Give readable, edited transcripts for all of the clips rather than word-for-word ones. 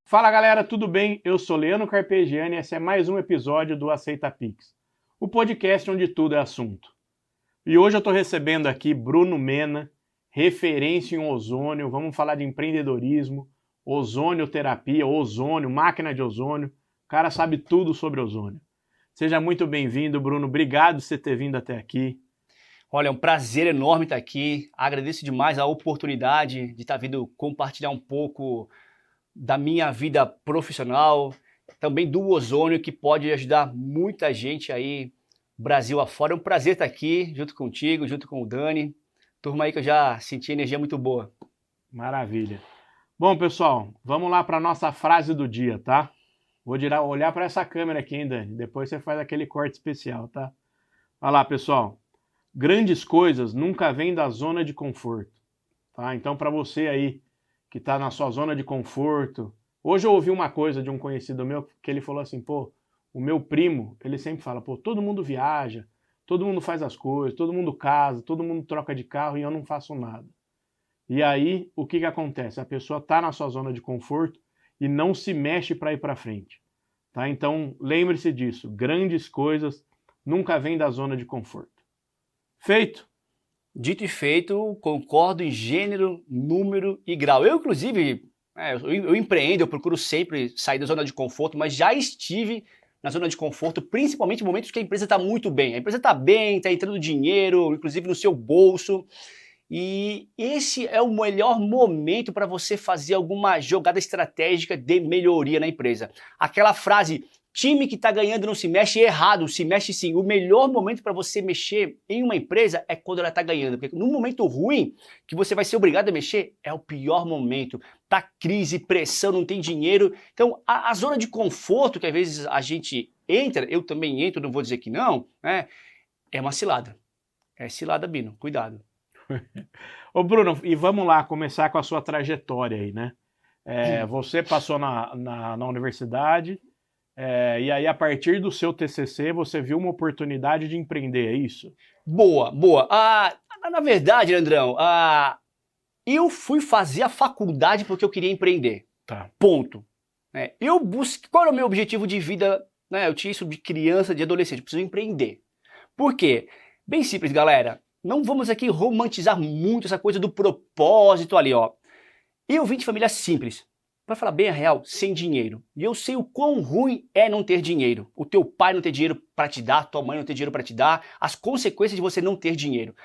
Fala galera, tudo bem? Eu sou Leandro Carpegiani e esse é mais um episódio do Aceita Pix, o podcast onde tudo é assunto. E hoje eu estou recebendo aqui Bruno Mena, referência em ozônio, vamos falar de empreendedorismo, ozonioterapia, ozônio, máquina de ozônio, o cara sabe tudo sobre ozônio. Seja muito bem-vindo, Bruno, obrigado por você ter vindo até aqui. Olha, é um prazer enorme estar aqui, agradeço demais a oportunidade de estar vindo compartilhar um pouco da minha vida profissional, também do ozônio, que pode ajudar muita gente aí, Brasil afora. É um prazer estar aqui, junto contigo, junto com o Dani. Turma aí que eu já senti energia muito boa. Maravilha. Bom, pessoal, vamos lá para a nossa frase do dia, tá? Vou olhar para essa câmera aqui, hein, Dani? Depois você faz aquele corte especial, tá? Olha lá, pessoal. Grandes coisas nunca vêm da zona de conforto, tá? Então, para você aí que está na sua zona de conforto. Hoje eu ouvi uma coisa de um conhecido meu que ele falou assim, pô, o meu primo, ele sempre fala, pô, todo mundo viaja, todo mundo faz as coisas, todo mundo casa, todo mundo troca de carro e eu não faço nada. E aí, o que acontece? A pessoa está na sua zona de conforto e não se mexe para ir para frente, tá? Então, lembre-se disso, grandes coisas nunca vêm da zona de conforto. Feito? Dito e feito, concordo em gênero, número e grau. Eu, inclusive, eu empreendo, eu procuro sempre sair da zona de conforto, mas já estive na zona de conforto, principalmente em momentos que a empresa está muito bem. A empresa está bem, está entrando dinheiro, inclusive no seu bolso. E esse é o melhor momento para você fazer alguma jogada estratégica de melhoria na empresa. Aquela frase, time que está ganhando não se mexe, errado, se mexe sim. O melhor momento para você mexer em uma empresa é quando ela está ganhando. Porque no momento ruim, que você vai ser obrigado a mexer, é o pior momento. Tá crise, pressão, não tem dinheiro. Então, a zona de conforto que às vezes a gente entra, eu também entro, não vou dizer que não, né? É uma cilada. É cilada, Bino. Cuidado. Ô Bruno, e vamos lá começar com a sua trajetória aí, né? Você passou na universidade, e aí a partir do seu TCC você viu uma oportunidade de empreender, é isso? Boa, boa. Na verdade, Leandrão, eu fui fazer a faculdade porque eu queria empreender. Tá. Ponto. Eu busquei. Qual era o meu objetivo de vida? Né? Eu tinha isso de criança, de adolescente. Eu preciso empreender. Por quê? Bem simples, galera. Não vamos aqui romantizar muito essa coisa do propósito ali, ó. Eu vim de família simples. Para falar bem a real, sem dinheiro. E eu sei o quão ruim é não ter dinheiro. O teu pai não ter dinheiro para te dar, tua mãe não ter dinheiro para te dar, as consequências de você não ter dinheiro.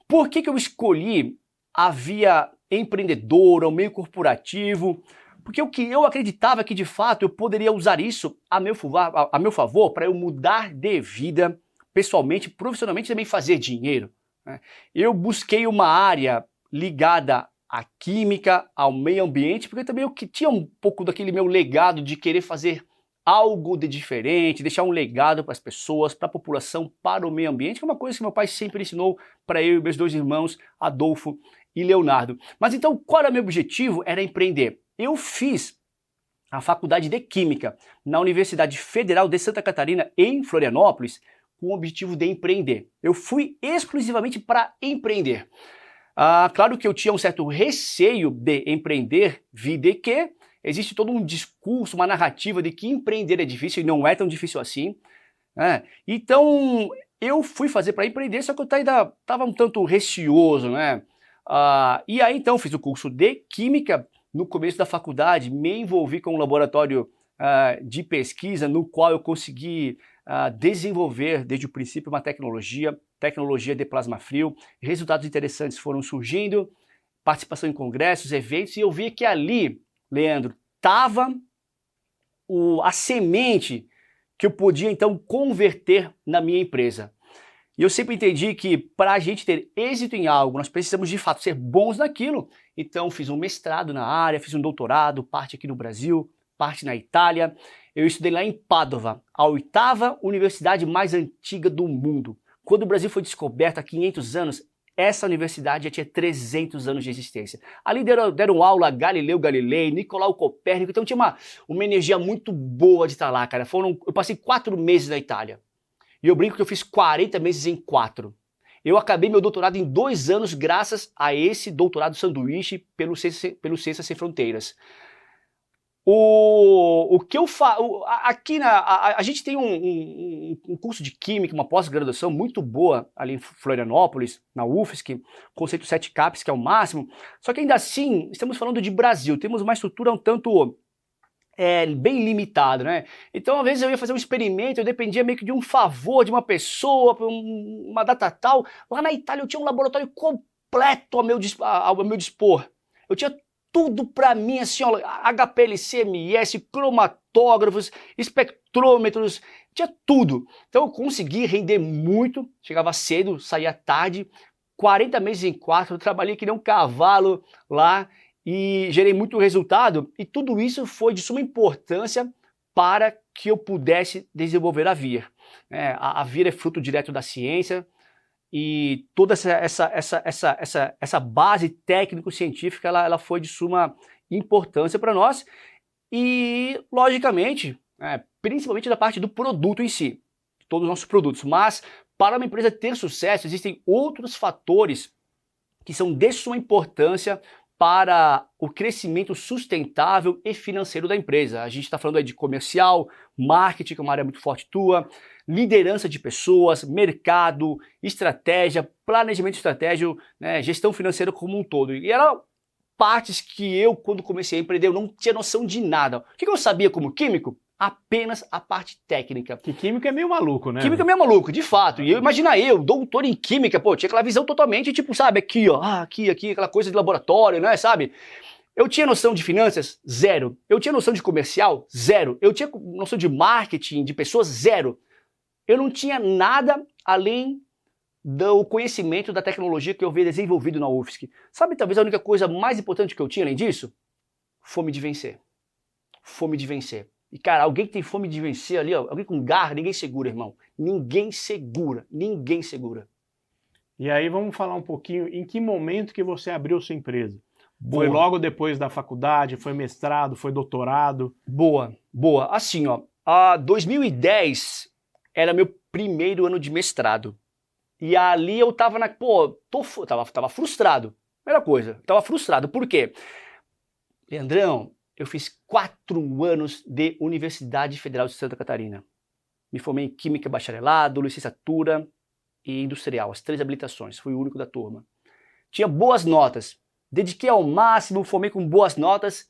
Por que eu escolhi a via empreendedora, o meio corporativo? Porque eu acreditava que de fato eu poderia usar isso a meu favor para eu mudar de vida pessoalmente, profissionalmente e também fazer dinheiro. Eu busquei uma área ligada à química, ao meio ambiente, porque também eu tinha um pouco daquele meu legado de querer fazer algo de diferente, deixar um legado para as pessoas, para a população, para o meio ambiente, que é uma coisa que meu pai sempre ensinou para eu e meus dois irmãos, Adolfo e Leonardo. Mas então, qual era o meu objetivo? Era empreender. Eu fiz a faculdade de Química na Universidade Federal de Santa Catarina, em Florianópolis, com o objetivo de empreender. Eu fui exclusivamente para empreender. Claro que eu tinha um certo receio de empreender, de que existe todo um discurso, uma narrativa de que empreender é difícil e não é tão difícil assim. Né? Então, eu fui fazer para empreender, só que eu ainda estava um tanto receoso. Né? E aí, então, fiz o curso de Química no começo da faculdade, me envolvi com um laboratório de pesquisa no qual eu consegui desenvolver desde o princípio uma tecnologia de plasma frio. Resultados interessantes foram surgindo, participação em congressos, eventos, e eu vi que ali, Leandro, estava a semente que eu podia então converter na minha empresa. E eu sempre entendi que para a gente ter êxito em algo, nós precisamos de fato ser bons naquilo. Então fiz um mestrado na área, fiz um doutorado, parte aqui no Brasil, parte na Itália. Eu estudei lá em Pádua, a 8ª universidade mais antiga do mundo. Quando o Brasil foi descoberto há 500 anos, essa universidade já tinha 300 anos de existência. Ali deram aula Galileu Galilei, Nicolau Copérnico, então tinha uma energia muito boa de estar lá, cara. Eu passei 4 meses na Itália. E eu brinco que eu fiz 40 meses em 4. Eu acabei meu doutorado em 2 anos graças a esse doutorado sanduíche pelo Ciências Sem Fronteiras. O que eu faço... Aqui a gente tem um curso de Química, uma pós-graduação muito boa ali em Florianópolis, na UFSC, conceito 7 CAPES, que é o máximo. Só que ainda assim, estamos falando de Brasil, temos uma estrutura um tanto bem limitada, né? Então, às vezes eu ia fazer um experimento, eu dependia meio que de um favor de uma pessoa, uma data tal. Lá na Itália eu tinha um laboratório completo ao meu dispor. Eu tinha tudo para mim, assim, ó, HPLC, MS, cromatógrafos, espectrômetros, tinha tudo. Então eu consegui render muito, chegava cedo, saía tarde, 40 meses em 4, eu trabalhei que nem um cavalo lá e gerei muito resultado, e tudo isso foi de suma importância para que eu pudesse desenvolver a VIR. A VIR é fruto direto da ciência, e toda essa base técnico-científica ela foi de suma importância para nós e, logicamente, principalmente da parte do produto em si, todos os nossos produtos. Mas, para uma empresa ter sucesso, existem outros fatores que são de suma importância para o crescimento sustentável e financeiro da empresa. A gente está falando aí de comercial, marketing, que é uma área muito forte tua, liderança de pessoas, mercado, estratégia, planejamento estratégico, né, gestão financeira como um todo. E eram partes que eu, quando comecei a empreender, eu não tinha noção de nada. O que eu sabia como químico? Apenas a parte técnica. Que química é meio maluco, né? Química é meio maluco, de fato. E imagina eu, doutor em química, pô, tinha aquela visão totalmente, tipo, sabe, aqui, ó, aqui, aquela coisa de laboratório, né, sabe? Eu tinha noção de finanças? Zero. Eu tinha noção de comercial? Zero. Eu tinha noção de marketing, de pessoas? Zero. Eu não tinha nada além do conhecimento da tecnologia que eu havia desenvolvido na UFSC. Sabe, talvez a única coisa mais importante que eu tinha além disso? Fome de vencer. Fome de vencer. E, cara, alguém que tem fome de vencer ali, ó, alguém com garra, ninguém segura, irmão. Ninguém segura. Ninguém segura. E aí vamos falar um pouquinho em que momento que você abriu sua empresa. Boa. Foi logo depois da faculdade, foi mestrado, foi doutorado? Boa, boa. Assim, ó, 2010 era meu primeiro ano de mestrado. E ali eu tava tava frustrado. Primeira coisa, tava frustrado. Por quê? Leandrão, eu fiz 4 anos de Universidade Federal de Santa Catarina. Me formei em Química Bacharelado, Licenciatura e Industrial, as 3 habilitações. Fui o único da turma. Tinha boas notas. Dediquei ao máximo, formei com boas notas.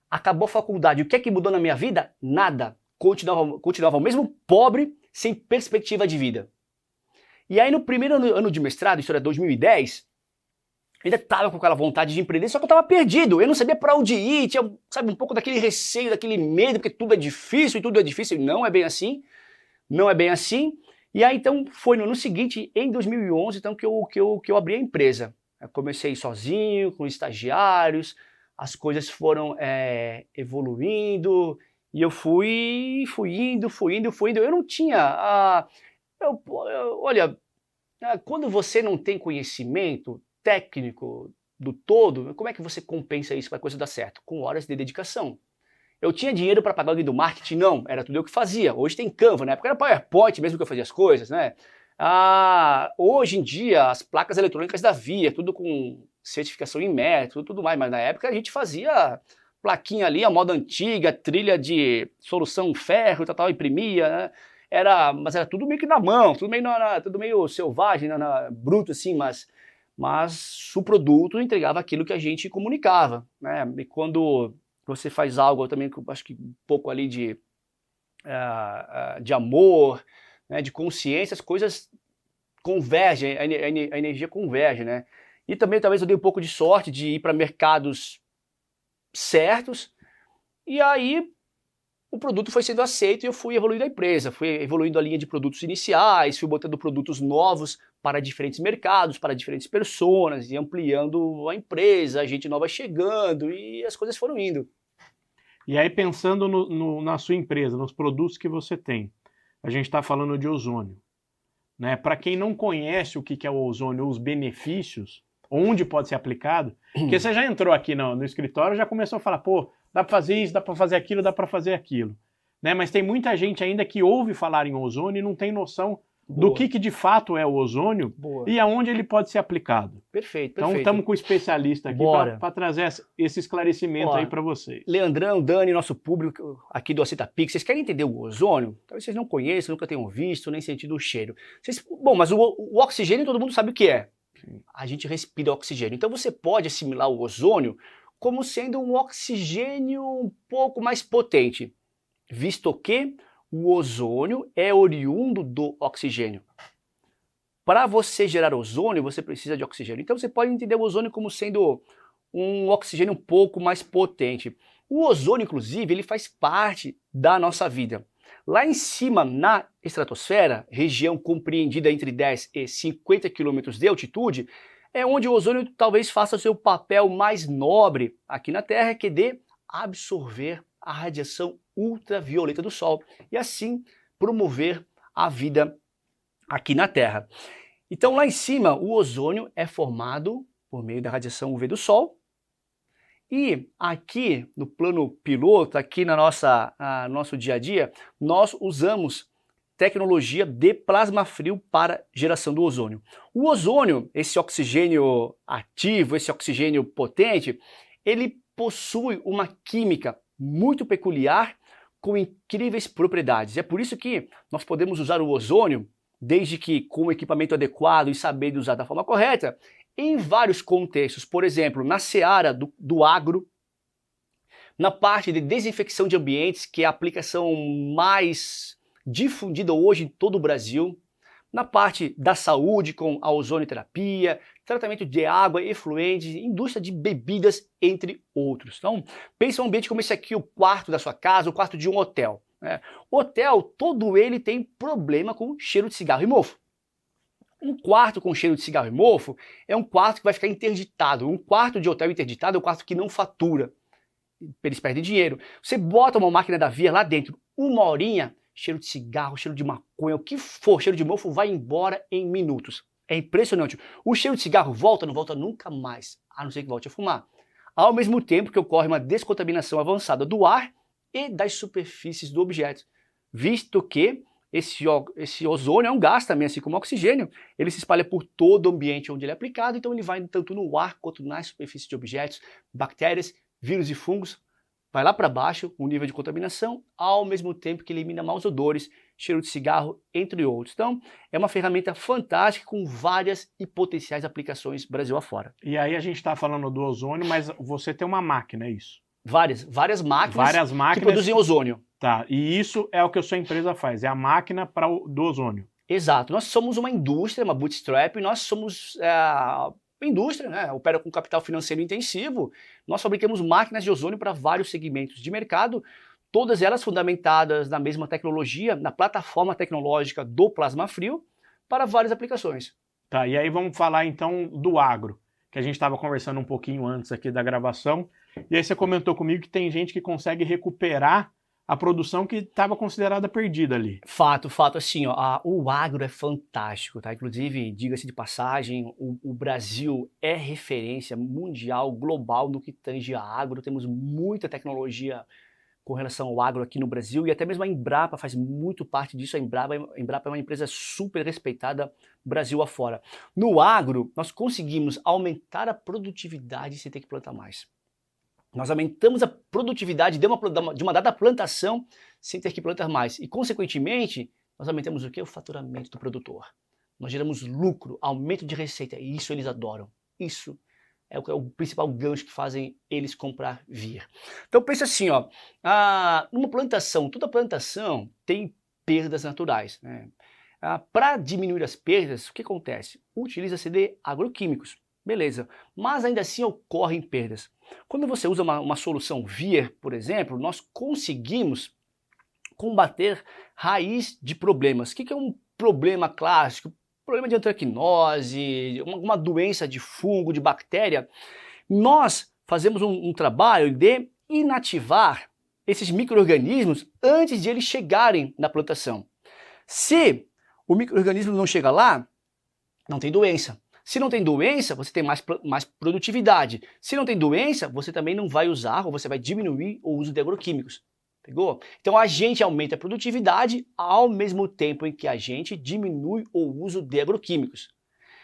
Acabou a faculdade. O que é que mudou na minha vida? Nada. Continuava o mesmo pobre, sem perspectiva de vida. E aí no primeiro ano de mestrado, isso era 2010, ainda estava com aquela vontade de empreender, só que eu estava perdido, eu não sabia para onde ir, tinha, sabe, um pouco daquele receio, daquele medo, porque tudo é difícil e tudo é difícil, e não é bem assim, não é bem assim. E aí então foi no ano seguinte, em 2011, então, que eu abri a empresa. Eu comecei sozinho, com estagiários, as coisas foram evoluindo, e eu fui indo. Eu não tinha... olha, quando você não tem conhecimento técnico do todo, como é que você compensa isso para a coisa dar certo? Com horas de dedicação. Eu tinha dinheiro para pagar alguém do marketing? Não, era tudo eu que fazia. Hoje tem Canva, na época era PowerPoint mesmo que eu fazia as coisas, né? Hoje em dia, as placas eletrônicas da Via, tudo com certificação em método, tudo mais, mas na época a gente fazia plaquinha ali, a moda antiga, trilha de solução ferro, tal, imprimia, né? Mas era tudo meio que na mão, tudo meio selvagem, bruto assim, mas o produto entregava aquilo que a gente comunicava, né? E quando você faz algo, eu também acho que um pouco ali de amor, né, de consciência, as coisas convergem, a energia converge, né? E também talvez eu dei um pouco de sorte de ir para mercados certos, e aí o produto foi sendo aceito e eu fui evoluindo a empresa, fui evoluindo a linha de produtos iniciais, fui botando produtos novos para diferentes mercados, para diferentes pessoas, e ampliando a empresa, gente nova chegando, e as coisas foram indo. E aí pensando na sua empresa, nos produtos que você tem, a gente está falando de ozônio, né? Para quem não conhece o que é o ozônio, os benefícios, onde pode ser aplicado, porque você já entrou aqui no escritório e já começou a falar, pô, dá para fazer isso, dá para fazer aquilo, dá para fazer aquilo, né? Mas tem muita gente ainda que ouve falar em ozônio e não tem noção do que de fato é o ozônio e aonde ele pode ser aplicado. Perfeito, Então estamos com o especialista aqui para trazer esse esclarecimento aí para vocês. Leandrão, Dani, nosso público aqui do AcetaPix, vocês querem entender o ozônio? Talvez vocês não conheçam, nunca tenham visto, nem sentido o cheiro. Bom, mas o oxigênio todo mundo sabe o que é. Sim. A gente respira oxigênio. Então você pode assimilar o ozônio como sendo um oxigênio um pouco mais potente, visto que o ozônio é oriundo do oxigênio. Para você gerar ozônio, você precisa de oxigênio. Então você pode entender o ozônio como sendo um oxigênio um pouco mais potente. O ozônio, inclusive, ele faz parte da nossa vida. Lá em cima, na estratosfera, região compreendida entre 10 e 50 quilômetros de altitude, é onde o ozônio talvez faça o seu papel mais nobre aqui na Terra, que é de absorver a radiação ultravioleta do Sol e assim promover a vida aqui na Terra. Então lá em cima o ozônio é formado por meio da radiação UV do Sol e aqui no plano piloto, aqui na nosso dia a dia, nós usamos tecnologia de plasma frio para geração do ozônio. O ozônio, esse oxigênio ativo, esse oxigênio potente, ele possui uma química muito peculiar com incríveis propriedades. É por isso que nós podemos usar o ozônio, desde que com o equipamento adequado e saber usar da forma correta, em vários contextos. Por exemplo, na seara do agro, na parte de desinfecção de ambientes, que é a aplicação mais difundida hoje em todo o Brasil, na parte da saúde com a ozonioterapia, tratamento de água, efluentes, indústria de bebidas, entre outros. Então, pense um ambiente como esse aqui, o quarto da sua casa, o quarto de um hotel. O hotel, todo ele tem problema com cheiro de cigarro e mofo. Um quarto com cheiro de cigarro e mofo é um quarto que vai ficar interditado. Um quarto de hotel interditado é um quarto que não fatura. Eles perdem dinheiro. Você bota uma máquina da Via lá dentro, 1 horinha, cheiro de cigarro, cheiro de maconha, o que for, cheiro de mofo vai embora em minutos. É impressionante. O cheiro de cigarro volta, não volta nunca mais, a não ser que volte a fumar. Ao mesmo tempo que ocorre uma descontaminação avançada do ar e das superfícies do objeto, visto que esse ozônio é um gás também, assim como o oxigênio, ele se espalha por todo o ambiente onde ele é aplicado, então ele vai tanto no ar quanto nas superfícies de objetos, bactérias, vírus e fungos, vai lá para baixo o nível de contaminação, ao mesmo tempo que elimina maus odores, cheiro de cigarro, entre outros. Então, é uma ferramenta fantástica com várias e potenciais aplicações Brasil afora. E aí a gente está falando do ozônio, mas você tem uma máquina, é isso? Várias máquinas que produzem ozônio. Tá, e isso é o que a sua empresa faz, é a máquina do ozônio. Exato, nós somos uma indústria, uma bootstrap, nós somos indústria, né? Opera com capital financeiro intensivo. Nós fabricamos máquinas de ozônio para vários segmentos de mercado, todas elas fundamentadas na mesma tecnologia, na plataforma tecnológica do plasma frio, para várias aplicações. Tá, e aí vamos falar então do agro, que a gente estava conversando um pouquinho antes aqui da gravação, e aí você comentou comigo que tem gente que consegue recuperar a produção que estava considerada perdida ali. Fato, assim, ó, o agro é fantástico, tá? Inclusive, diga-se de passagem, o Brasil é referência mundial, global no que tange a agro, temos muita tecnologia com relação ao agro aqui no Brasil e até mesmo a Embrapa faz muito parte disso, a Embrapa é uma empresa super respeitada Brasil afora. No agro, nós conseguimos aumentar a produtividade sem ter que plantar mais. Nós aumentamos a produtividade de uma dada plantação sem ter que plantar mais. E, consequentemente, nós aumentamos o quê? O faturamento do produtor. Nós geramos lucro, aumento de receita. E isso eles adoram. Isso é o principal gancho que fazem eles comprar vir. Então, pensa assim, ó, numa plantação, toda plantação tem perdas naturais, né? Para diminuir as perdas, o que acontece? Utiliza-se de agroquímicos. Beleza, mas ainda assim ocorrem perdas. Quando você usa uma solução Vier, por exemplo, nós conseguimos combater raiz de problemas. O que é um problema clássico? Problema de antracnose, uma doença de fungo, de bactéria. Nós fazemos um trabalho de inativar esses micro-organismos antes de eles chegarem na plantação. Se o micro-organismo não chega lá, não tem doença. Se não tem doença, você tem mais produtividade. Se não tem doença, você também não vai usar ou você vai diminuir o uso de agroquímicos. Pegou? Então a gente aumenta a produtividade ao mesmo tempo em que a gente diminui o uso de agroquímicos.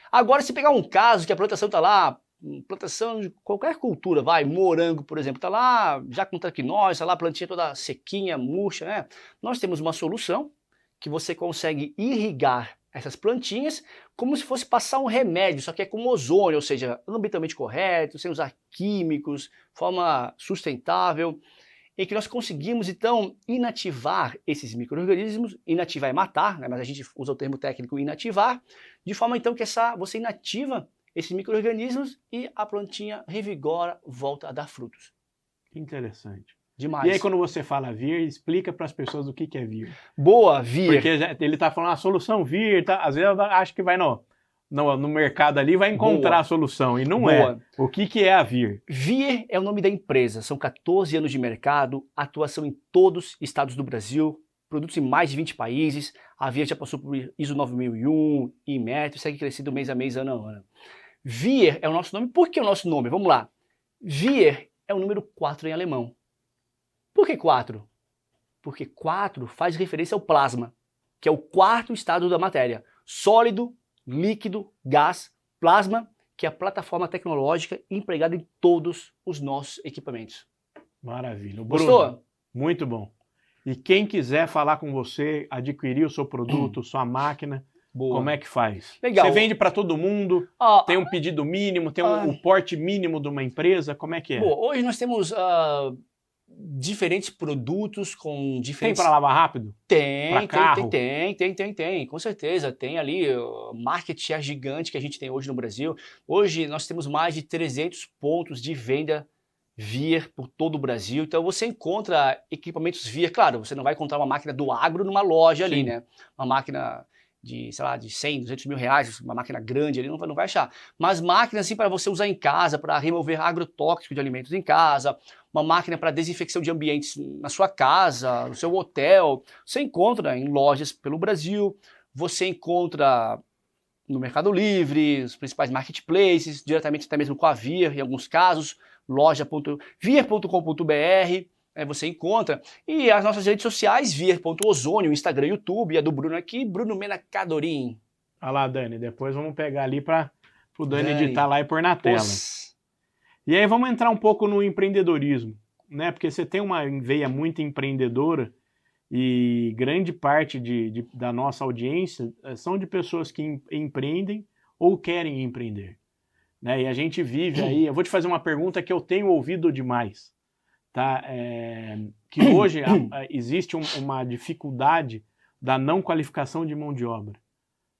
Agora, se pegar um caso que a plantação está lá, plantação de qualquer cultura, vai, morango, por exemplo, está lá já com traquinose, está lá a plantinha toda sequinha, murcha, né? Nós temos uma solução que você consegue irrigar essas plantinhas como se fosse passar um remédio, só que é com ozônio, ou seja, ambientalmente correto, sem usar químicos, forma sustentável, em que nós conseguimos, então, inativar esses micro-organismos. Inativar é matar, né? Mas a gente usa o termo técnico inativar, de forma, então, que você inativa esses micro-organismos e a plantinha revigora, volta a dar frutos. Interessante. Demais. E aí, quando você fala VIR, explica para as pessoas o que é VIR. Boa, VIR. Porque ele está falando a solução VIR, tá? Às vezes eu acho que vai no mercado ali, vai encontrar Boa. a solução, e não Boa. é. O que é a VIR? VIR é o nome da empresa, são 14 anos de mercado, atuação em todos os estados do Brasil, produtos em mais de 20 países, a VIR já passou por ISO 9001, IMET, segue crescendo mês a mês, ano a ano. VIR é o nosso nome. Por que o nosso nome? Vamos lá. VIR é o número 4 em alemão. Por que 4? Porque 4 faz referência ao plasma, que é o quarto estado da matéria. Sólido, líquido, gás, plasma, que é a plataforma tecnológica empregada em todos os nossos equipamentos. Maravilha. Bruno, Gostou? Muito bom. E quem quiser falar com você, adquirir o seu produto, sua máquina, Boa. como é que faz? Legal. Você vende para todo mundo? Tem um pedido mínimo? Tem o porte mínimo de uma empresa? Como é que é? Boa. Hoje nós temos diferentes produtos com diferentes... Tem para lavar rápido? Tem, carro? tem, com certeza. Tem ali o market share gigante que a gente tem hoje no Brasil. Hoje nós temos mais de 300 pontos de venda VIR por todo o Brasil. Então você encontra equipamentos VIR. Claro, você não vai encontrar uma máquina do agro numa loja ali, né? Uma máquina de, sei lá, de 100, 200 mil reais, uma máquina grande ali, não vai achar. Mas máquinas assim para você usar em casa, para remover agrotóxico de alimentos em casa, uma máquina para desinfecção de ambientes na sua casa, no seu hotel, você encontra em lojas pelo Brasil, você encontra no Mercado Livre, os principais marketplaces, diretamente até mesmo com a VIR, em alguns casos, loja.vir.com.br, você encontra. E as nossas redes sociais, vir.ozônio, Instagram, YouTube, e a do Bruno aqui, Bruno Mena Cadorim. Olha lá, Dani, depois vamos pegar ali para o Dani editar lá e pôr na tela. E aí vamos entrar um pouco no empreendedorismo, né? Porque você tem uma veia muito empreendedora e grande parte da nossa audiência são de pessoas que empreendem ou querem empreender, né? E a gente vive aí, eu vou te fazer uma pergunta que eu tenho ouvido demais. Tá? Que hoje existe uma dificuldade da não qualificação de mão de obra,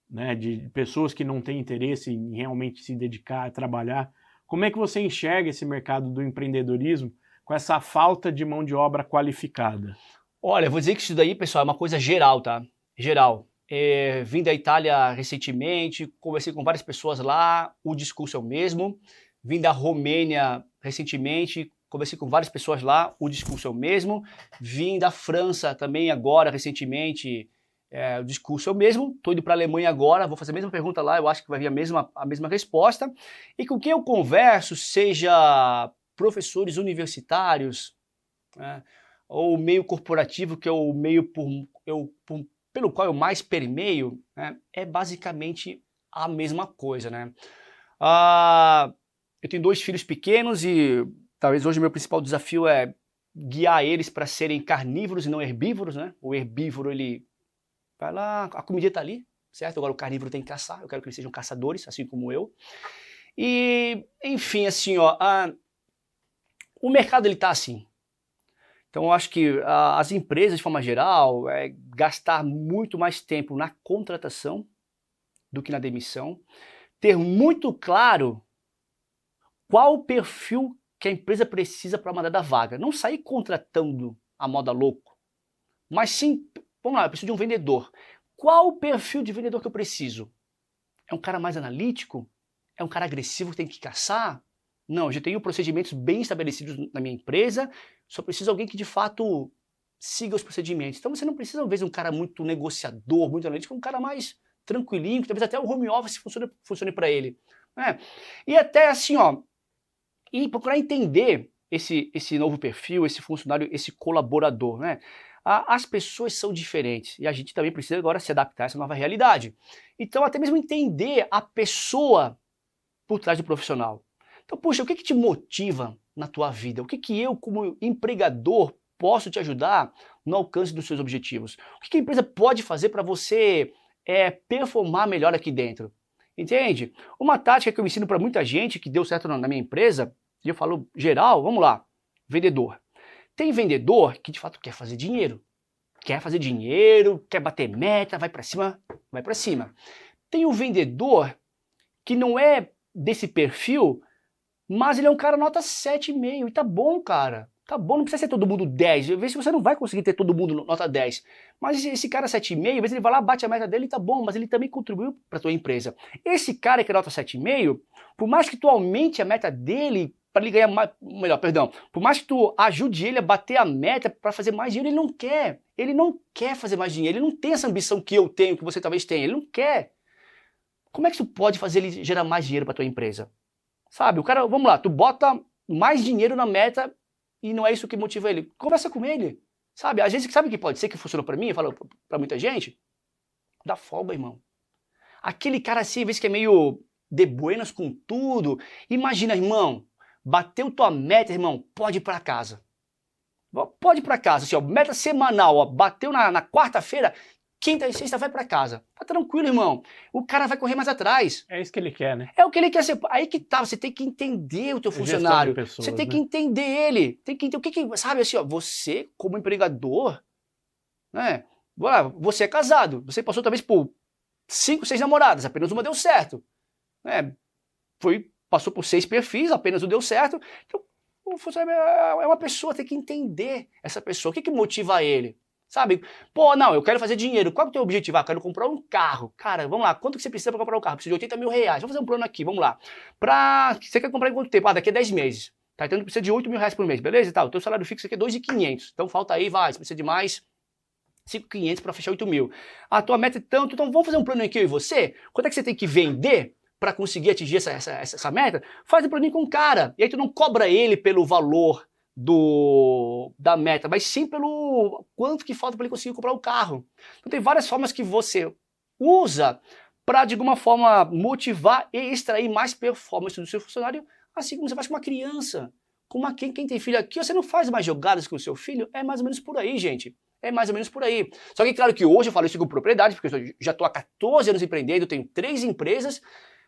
né? De pessoas que não têm interesse em realmente se dedicar a trabalhar. Como é que você enxerga esse mercado do empreendedorismo com essa falta de mão de obra qualificada? Olha, eu vou dizer que isso daí, pessoal, é uma coisa geral, tá? Geral. Vim da Itália recentemente, conversei com várias pessoas lá, o discurso é o mesmo. Vim da Romênia recentemente, conversei com várias pessoas lá, o discurso é o mesmo. Vim da França também agora, recentemente, o discurso é o mesmo. Estou indo para a Alemanha agora, vou fazer a mesma pergunta lá, eu acho que vai vir a mesma resposta. E com quem eu converso, seja professores universitários, né, ou meio corporativo, que é o meio pelo qual eu mais permeio, né, é basicamente a mesma coisa, né? Eu tenho 2 filhos pequenos e talvez hoje o meu principal desafio é guiar eles para serem carnívoros e não herbívoros, né? O herbívoro, ele vai lá, a comida está ali, certo? Agora o carnívoro tem que caçar, eu quero que eles sejam caçadores, assim como eu. E, enfim, assim, ó, o mercado ele está assim. Então eu acho que as empresas, de forma geral, gastar muito mais tempo na contratação do que na demissão, ter muito claro qual o perfil que a empresa precisa para mandar da vaga. Não sair contratando a moda louco, mas sim, vamos lá, eu preciso de um vendedor. Qual o perfil de vendedor que eu preciso? É um cara mais analítico? É um cara agressivo que tem que caçar? Não, eu já tenho procedimentos bem estabelecidos na minha empresa, só preciso de alguém que de fato siga os procedimentos. Então você não precisa, às vezes, um cara muito negociador, muito analítico, um cara mais tranquilinho, que talvez até o home office funcione para ele. Né? E até assim, ó, e procurar entender esse novo perfil, esse funcionário, esse colaborador, né? As pessoas são diferentes e a gente também precisa agora se adaptar a essa nova realidade. Então, até mesmo entender a pessoa por trás do profissional. Então, puxa, o que te motiva na tua vida? O que eu, como empregador, posso te ajudar no alcance dos seus objetivos? O que a empresa pode fazer para você performar melhor aqui dentro? Entende? Uma tática que eu ensino para muita gente, que deu certo na minha empresa, e eu falo geral, vamos lá, vendedor. Tem vendedor que de fato quer fazer dinheiro. Quer bater meta, vai para cima, vai para cima. Tem o vendedor que não é desse perfil, mas ele é um cara nota 7,5 e tá bom, cara. Tá bom, não precisa ser todo mundo 10. Às vezes você não vai conseguir ter todo mundo nota 10. Mas esse cara 7,5, às vezes ele vai lá, bate a meta dele e tá bom, mas ele também contribuiu para tua empresa. Esse cara que é nota 7,5, por mais que tu aumente a meta dele para ele ganhar mais, por mais que tu ajude ele a bater a meta para fazer mais dinheiro, ele não quer. Ele não quer fazer mais dinheiro, ele não tem essa ambição que eu tenho, que você talvez tenha, ele não quer. Como é que tu pode fazer ele gerar mais dinheiro para tua empresa? Sabe, o cara, vamos lá, tu bota mais dinheiro na meta e não é isso que motiva ele. Conversa com ele, sabe? Às vezes, sabe o que pode ser que funcionou para mim? Eu falo para muita gente. Dá folga, irmão. Aquele cara assim, às vezes que é meio de buenas com tudo. Imagina, irmão, bateu tua meta, irmão, pode ir para casa. Pode ir para casa, assim, ó, meta semanal, ó, bateu na quarta-feira, quinta e sexta vai para casa. Tá tranquilo, irmão. O cara vai correr mais atrás. É isso que ele quer, né? É o que ele quer ser. Aí que tá, você tem que entender o teu funcionário. Pessoas, você tem que entender ele. Tem que entender o que sabe assim, ó, você como empregador, né? Você é casado, você passou talvez por 5, 6 namoradas, apenas uma deu certo. Né? Passou por 6 perfis, apenas um deu certo. Então, o funcionário é uma pessoa, tem que entender essa pessoa. O que motiva ele? Sabe? Pô, não, eu quero fazer dinheiro. Qual é o teu objetivo? Eu quero comprar um carro. Cara, vamos lá, quanto que você precisa para comprar um carro? Precisa de 80 mil reais. Vamos fazer um plano aqui, vamos lá. Você quer comprar em quanto tempo? Daqui a 10 meses. Tá? Então precisa de 8 mil reais por mês, beleza? E tal. O teu salário fixo aqui é 2.500. Então falta aí, você precisa de mais 5.500 para fechar 8 mil. A tua meta é tanto, então vamos fazer um plano aqui eu e você? Quanto é que você tem que vender para conseguir atingir essa meta? Faz um plano com o cara. E aí tu não cobra ele pelo valor da meta, mas sim pelo quanto que falta para ele conseguir comprar o carro. Então tem várias formas que você usa para de alguma forma motivar e extrair mais performance do seu funcionário, assim como você faz com uma criança. Quem tem filho aqui, você não faz mais jogadas com o seu filho, é mais ou menos por aí, gente. É mais ou menos por aí. Só que claro que hoje eu falo isso com propriedade, porque eu já estou há 14 anos empreendendo, tenho 3 empresas,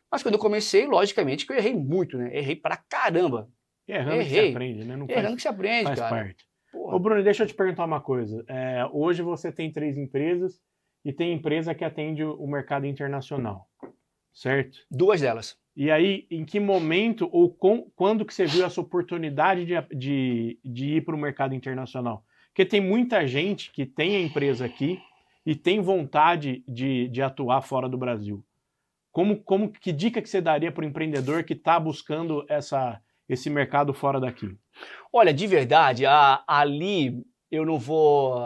mas quando eu comecei, logicamente que eu errei muito, né? Errei pra caramba. Errando que se aprende, né? Não errando que se aprende, faz cara. Parte. Ô Bruno, deixa eu te perguntar uma coisa. Hoje você tem 3 empresas e tem empresa que atende o mercado internacional, certo? 2 delas. E aí, em que momento ou quando que você viu essa oportunidade de ir para o mercado internacional? Porque tem muita gente que tem a empresa aqui e tem vontade de atuar fora do Brasil. Que dica que você daria para o empreendedor que está buscando esse mercado fora daqui? Olha, de verdade, ali eu não vou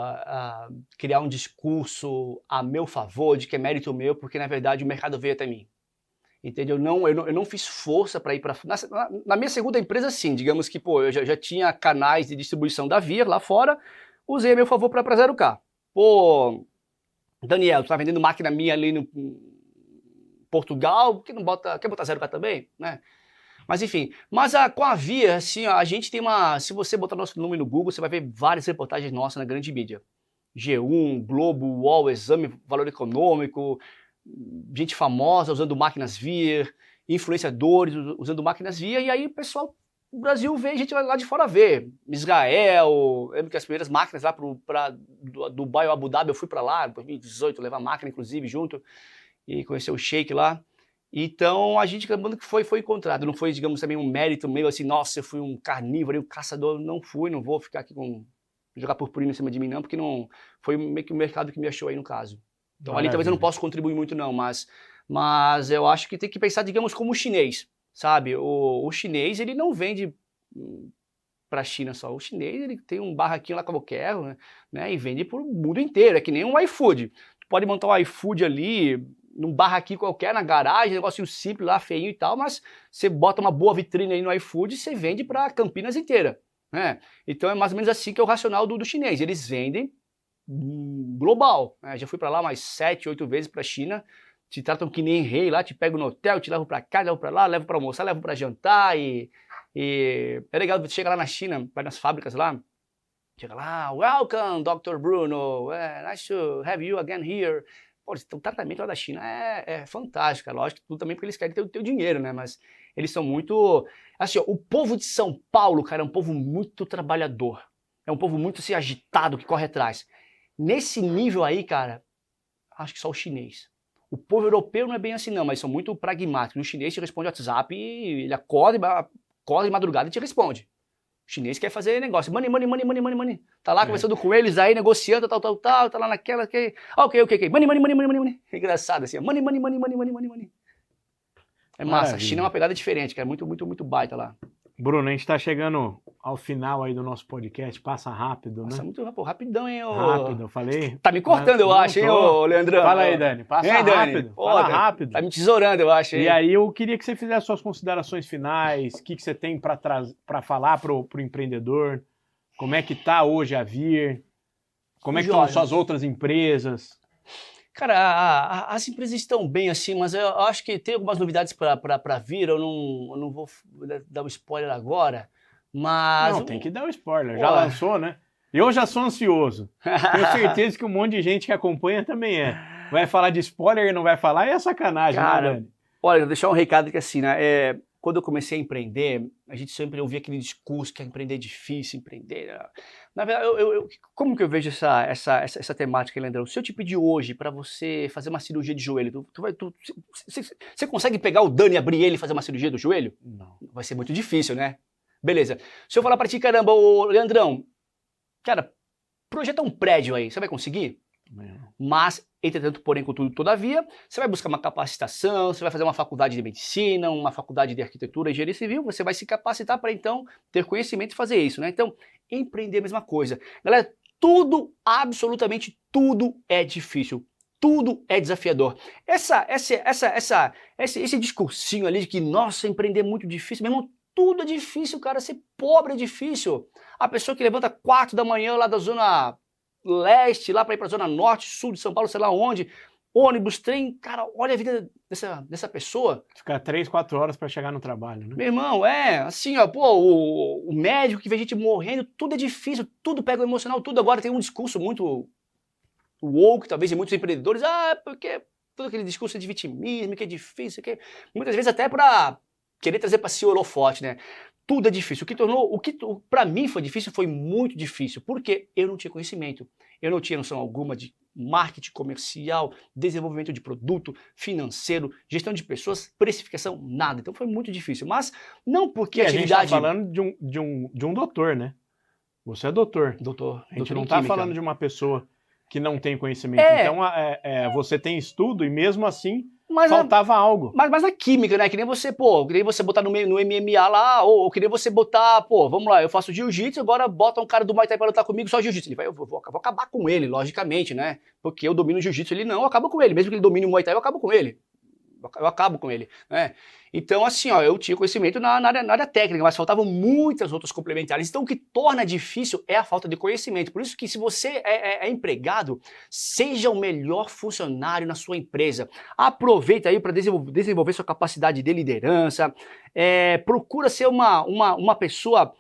criar um discurso a meu favor, de que é mérito meu, porque na verdade o mercado veio até mim. Entendeu? Eu não fiz força para ir para... Na minha segunda empresa, sim. Digamos que eu já tinha canais de distribuição da Via lá fora, usei a meu favor para 0K. Pô, Daniel, tu tá vendendo máquina minha ali no Portugal, quer botar 0K também? Né? Mas enfim, com a Via, assim, a gente tem se você botar nosso nome no Google, você vai ver várias reportagens nossas na grande mídia. G1, Globo, UOL, Exame, Valor Econômico, gente famosa usando máquinas Via, influenciadores usando máquinas Via, e aí o pessoal do Brasil vê, gente lá de fora vê. Israel, lembro que as primeiras máquinas lá para Dubai ou Abu Dhabi, eu fui para lá, em 2018, levar máquina inclusive junto, e conhecer o Sheik lá. Então a gente acabando que foi encontrado, não foi, digamos, também um mérito meio assim, nossa, eu fui um carnívoro, um caçador, não vou ficar aqui jogar purpurina em cima de mim não, porque não foi meio que o mercado que me achou aí no caso. Então ali talvez eu não possa contribuir muito não, mas eu acho que tem que pensar, digamos, como o chinês, sabe? O chinês, ele não vende para a China só. O chinês, ele tem um barraquinho lá qualquer, né? E vende para o mundo inteiro, é que nem um iFood. Tu pode montar um iFood ali, num barraquinho qualquer, na garagem, um negocinho simples lá, feinho e tal, mas você bota uma boa vitrine aí no iFood e você vende para Campinas inteira. né? Então é mais ou menos assim que é o racional do chinês. Eles vendem global, né? Já fui para lá mais 7, 8 vezes para a China, te tratam que nem rei lá, te pego no hotel, te levo para cá, levo para lá, levo para almoçar, levo para jantar e é legal, você chega lá na China, vai nas fábricas lá, chega lá, welcome, Dr. Bruno, nice to have you again here. Pô, o tratamento lá da China é fantástico, é lógico, tudo também porque eles querem ter o teu dinheiro, né, mas eles são muito, assim, ó, o povo de São Paulo, cara, é um povo muito trabalhador, é um povo muito, assim, agitado, que corre atrás. Nesse nível aí, cara, acho que só o chinês. O povo europeu não é bem assim não, mas são muito pragmáticos. O chinês te responde WhatsApp e ele acorda de madrugada e te responde. O chinês quer fazer negócio. Money, money, money, money, money, money. Tá lá conversando com eles aí, negociando, tal, tá lá naquela... Ok. Money, money, money, money, money, money. É engraçado assim. Money, money, money, money, money, money, money. É massa. Maravilha. A China é uma pegada diferente, cara. Muito, muito, muito baita lá. Bruno, a gente tá chegando ao final aí do nosso podcast. Passa rápido, né? Passa muito rapidão, hein? Rápido, eu falei. Tá me cortando, eu acho, hein, ô Leandrão? Fala aí, Dani. Passa rápido. Fala rápido. Tá me tesourando, eu acho, hein? E aí eu queria que você fizesse suas considerações finais. O que você tem para falar pro empreendedor? Como é que tá hoje a Vir? Como é que estão as suas outras empresas? Cara, as empresas estão bem assim, mas eu acho que tem algumas novidades para vir, eu não vou dar um spoiler agora, mas... Não, tem que dar um spoiler, já lançou, né? Eu já sou ansioso, tenho certeza que um monte de gente que acompanha também é. Vai falar de spoiler e não vai falar, é sacanagem, cara, né, Dani? Olha, vou deixar um recado que assim, né, quando eu comecei a empreender, a gente sempre ouvia aquele discurso que empreender é difícil, empreender... Na verdade, como que eu vejo essa temática, Leandrão? Se eu te pedir hoje para você fazer uma cirurgia de joelho, você consegue pegar o Dani, abrir ele e fazer uma cirurgia do joelho? Não. Vai ser muito difícil, né? Beleza. Se eu falar para ti, caramba, ô Leandrão, cara, projeta um prédio aí, você vai conseguir? Não. Mas, entretanto, porém, contudo, todavia, você vai buscar uma capacitação, você vai fazer uma faculdade de medicina, uma faculdade de arquitetura e engenharia civil, você vai se capacitar para, então, ter conhecimento e fazer isso, né? Então, empreender é a mesma coisa. Galera, tudo, absolutamente tudo é difícil. Tudo é desafiador. Esse discursinho ali de que, nossa, empreender é muito difícil, meu irmão, tudo é difícil, cara. Ser pobre é difícil. A pessoa que levanta 4 da manhã lá da zona leste, lá para ir para a zona norte, sul de São Paulo, sei lá onde, ônibus, trem, cara, olha a vida dessa pessoa. Ficar 3, 4 horas para chegar no trabalho, né? Meu irmão, assim, ó, pô, o médico que vê gente morrendo, tudo é difícil, tudo pega o emocional, tudo. Agora tem um discurso muito woke, talvez, de muitos empreendedores, porque todo aquele discurso de vitimismo, que é difícil, que muitas vezes até para querer trazer para si o holofote, né? Tudo é difícil. O que para mim foi difícil, foi muito difícil, porque eu não tinha conhecimento. Eu não tinha noção alguma de marketing comercial, desenvolvimento de produto, financeiro, gestão de pessoas, precificação, nada. Então foi muito difícil. Mas não porque a atividade... A gente está falando de um doutor, né? Você é doutor. Doutor. A gente não está falando de uma pessoa que não tem conhecimento. Então você tem estudo e mesmo assim... faltava algo. Mas na química, né? Que nem você, que nem você botar no MMA lá, ou que nem você botar, vamos lá, eu faço jiu-jitsu, agora bota um cara do Muay Thai pra lutar comigo só jiu-jitsu. Ele vai, eu vou acabar com ele, logicamente, né? Porque eu domino jiu-jitsu, ele não, eu acabo com ele. Mesmo que ele domine o Muay Thai, eu acabo com ele. Eu acabo com ele, né? Então, assim, ó, eu tinha conhecimento na área técnica, mas faltavam muitas outras complementares. Então, o que torna difícil é a falta de conhecimento. Por isso que se você é empregado, seja o melhor funcionário na sua empresa. Aproveita aí para desenvolver sua capacidade de liderança. Procura ser uma pessoa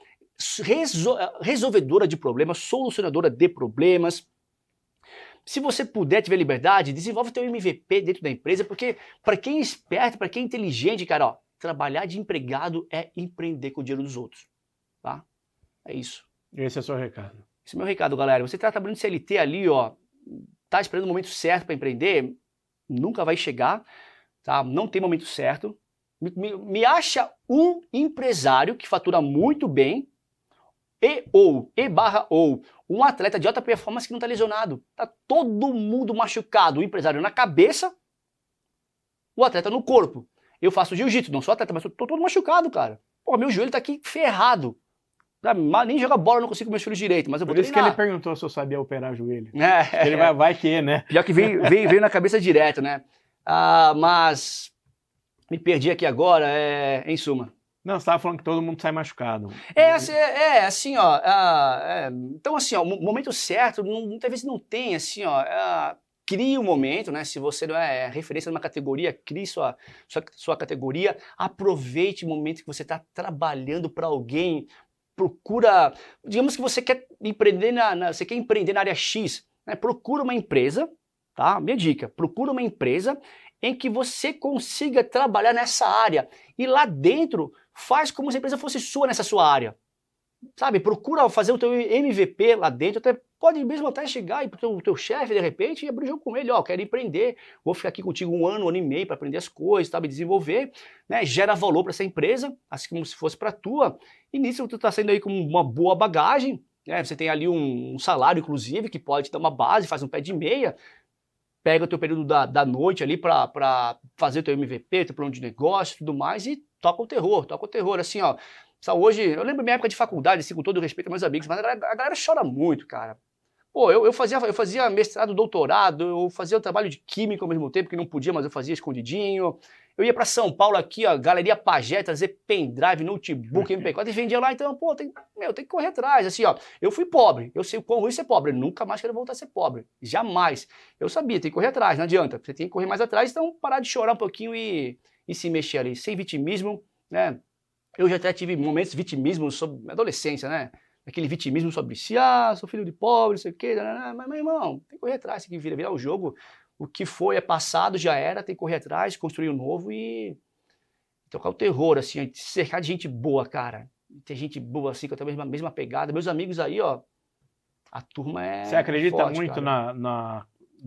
resolvedora de problemas, solucionadora de problemas. Se você puder, tiver liberdade, desenvolve teu MVP dentro da empresa, porque para quem é esperto, para quem é inteligente, cara, ó, trabalhar de empregado é empreender com o dinheiro dos outros, tá? É isso. Esse é o seu recado. Esse é o meu recado, galera. Você tá trabalhando de CLT ali, ó, tá esperando o momento certo para empreender, nunca vai chegar, tá? Não tem momento certo. Me acha um empresário que fatura muito bem, ou um atleta de alta performance que não está lesionado. Tá todo mundo machucado. O empresário na cabeça, o atleta no corpo. Eu faço jiu-jitsu, não sou atleta, mas tô todo machucado, cara. Pô, meu joelho tá aqui ferrado. Nem jogar bola eu não consigo com meus filhos direito, mas eu vou treinar. Por isso que ele perguntou se eu sabia operar joelho. Ele vai que, né? Já que veio na cabeça direto, né? Mas me perdi aqui agora, em suma. Não, você estava falando que todo mundo sai machucado. Assim, ó. Então, assim, ó, o momento certo, muitas vezes não tem, assim, ó. Crie o momento, né? Se você não é referência numa categoria, crie sua categoria. Aproveite o momento que você está trabalhando para alguém. Procura, digamos que você quer empreender você quer empreender na área X, né? Procura uma empresa, tá? Minha dica, procura uma empresa em que você consiga trabalhar nessa área e lá dentro faz como se a empresa fosse sua nessa sua área, sabe? Procura fazer o teu MVP lá dentro, pode mesmo até chegar e pro teu chefe de repente e abrir o jogo com ele, ó, quero empreender, vou ficar aqui contigo 1 ano, 1 ano e meio para aprender as coisas, sabe, desenvolver, né? Gera valor para essa empresa, assim como se fosse para tua, e nisso tu tá saindo aí com uma boa bagagem, né? Você tem ali um salário inclusive que pode te dar uma base, faz um pé de meia, pega o teu período da noite ali para fazer o teu MVP, teu plano de negócio e tudo mais e toca o terror, assim, ó. Hoje, eu lembro minha época de faculdade, assim, com todo respeito aos meus amigos, mas a galera chora muito, cara. Pô, eu fazia mestrado, doutorado, eu fazia o trabalho de química ao mesmo tempo, que não podia, mas eu fazia escondidinho. Eu ia para São Paulo aqui, ó, Galeria Pagé, trazer pendrive, notebook, MP4 e vendia lá, então, pô, tem que correr atrás, assim, ó. Eu fui pobre, eu sei o quão ruim ser pobre, eu nunca mais quero voltar a ser pobre, jamais. Eu sabia, tem que correr atrás, não adianta, você tem que correr mais atrás, então parar de chorar um pouquinho e se mexer ali, sem vitimismo, né? Eu já até tive momentos de vitimismo sobre adolescência, né? Aquele vitimismo sobre si, sou filho de pobre, não sei o quê, mas, meu irmão, tem que correr atrás, tem que virar o jogo. O que foi é passado, já era, tem que correr atrás, construir o novo e tocar o terror, assim, se cercar de gente boa, cara. Ter gente boa, assim, com a mesma pegada. Meus amigos aí, ó, a turma é Você acredita forte, muito cara. nas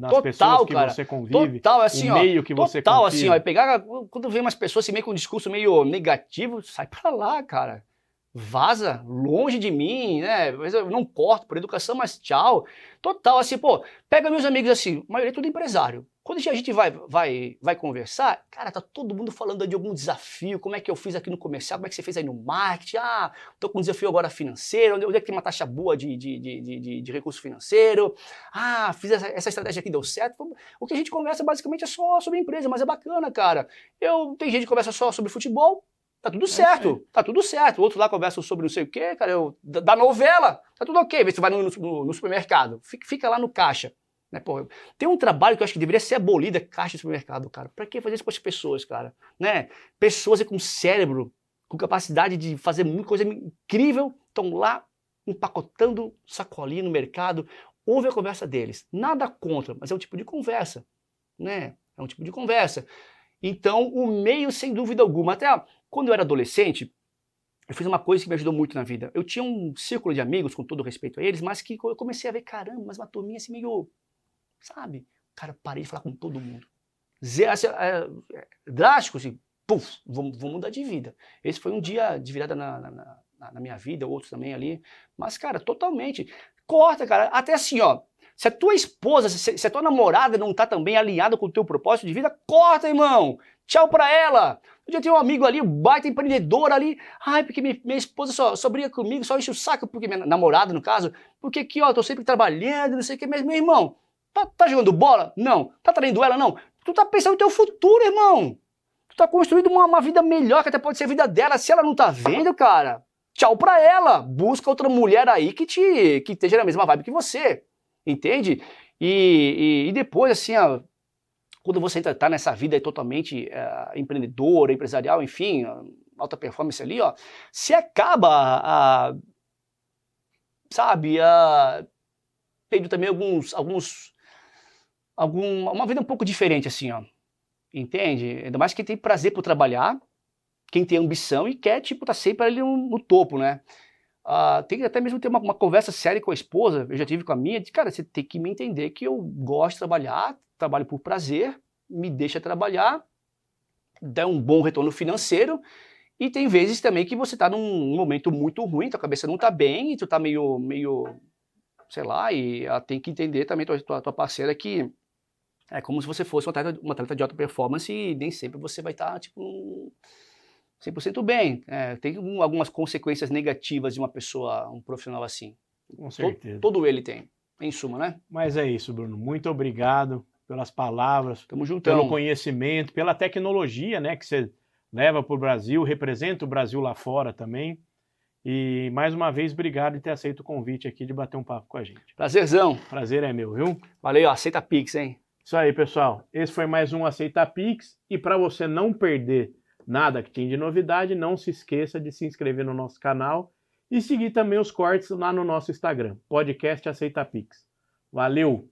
Total, pessoas que cara. você convive, Total, assim, o meio que você total, confia? assim, ó, pegar, quando vê umas pessoas assim, meio com um discurso meio negativo, sai pra lá, cara. Vaza, longe de mim, né? Eu não importo por educação, mas tchau. Total, assim, pô, pega meus amigos assim, a maioria é tudo empresário. Quando a gente vai conversar, cara, tá todo mundo falando de algum desafio, como é que eu fiz aqui no comercial, como é que você fez aí no marketing, tô com um desafio agora financeiro, onde é que tem uma taxa boa de recurso financeiro, fiz essa estratégia aqui, deu certo. O que a gente conversa basicamente é só sobre empresa, mas é bacana, cara. Tem gente que conversa só sobre futebol, tá tudo certo, tá tudo certo. Outros lá conversam sobre não sei o quê, cara, da novela, tá tudo ok. Vê se você vai no supermercado, fica lá no caixa. Né, pô, tem um trabalho que eu acho que deveria ser abolido, é caixa de supermercado, cara. Pra que fazer isso com as pessoas, cara? Né? Pessoas com cérebro, com capacidade de fazer muita coisa incrível, estão lá empacotando sacolinha no mercado. Ouve a conversa deles. Nada contra, mas é um tipo de conversa, né? É um tipo de conversa. Então, o meio, sem dúvida alguma, até quando eu era adolescente, eu fiz uma coisa que me ajudou muito na vida. Eu tinha um círculo de amigos, com todo respeito a eles, mas que eu comecei a ver, caramba, mas uma turminha assim meio, sabe? Cara, parei de falar com todo mundo. Drástico, assim, puf, vou mudar de vida. Esse foi um dia de virada na minha vida, outros também ali. Mas, cara, totalmente. Corta, cara. Até assim, ó. Se a tua esposa, se a tua namorada não tá também alinhada com o teu propósito de vida, corta, irmão. Tchau pra ela. Eu já tenho um amigo ali, um baita empreendedor ali. Porque minha esposa só briga comigo, só enche o saco, porque minha namorada, no caso, porque aqui, ó, eu tô sempre trabalhando, não sei o que, mas, meu irmão, tá jogando bola? Não. Tá traindo ela? Não. Tu tá pensando no teu futuro, irmão. Tu tá construindo uma vida melhor, que até pode ser a vida dela. Se ela não tá vendo, cara, tchau pra ela. Busca outra mulher aí que esteja na mesma vibe que você. Entende? E depois, assim, ó, quando você tá nessa vida aí totalmente empreendedora, empresarial, enfim, alta performance ali, ó, você acaba, tendo também uma vida um pouco diferente, assim, ó. Entende? Ainda mais quem tem prazer por trabalhar, quem tem ambição e quer, tipo, tá sempre ali no topo, né? Tem que até mesmo ter uma conversa séria com a esposa, eu já tive com a minha, de cara, você tem que me entender que eu gosto de trabalhar, trabalho por prazer, me deixa trabalhar, dá um bom retorno financeiro, e tem vezes também que você tá num momento muito ruim, tua cabeça não tá bem, e tu tá meio sei lá, e ela tem que entender também, tua parceira, que é como se você fosse um atleta de alta performance e nem sempre você vai estar, tipo, 100% bem. Tem algumas consequências negativas de uma pessoa, um profissional assim. Com certeza. Todo ele tem, em suma, né? Mas é isso, Bruno. Muito obrigado pelas palavras, Tamo juntão. pelo conhecimento, pela tecnologia, né, que você leva para o Brasil, representa o Brasil lá fora também. E mais uma vez, obrigado por ter aceito o convite aqui de bater um papo com a gente. Prazerzão. Prazer é meu, viu? Valeu, aceita Pix, hein? Isso aí, pessoal. Esse foi mais um Aceita Pix. E para você não perder nada que tem de novidade, não se esqueça de se inscrever no nosso canal e seguir também os cortes lá no nosso Instagram, Podcast Aceita Pix. Valeu!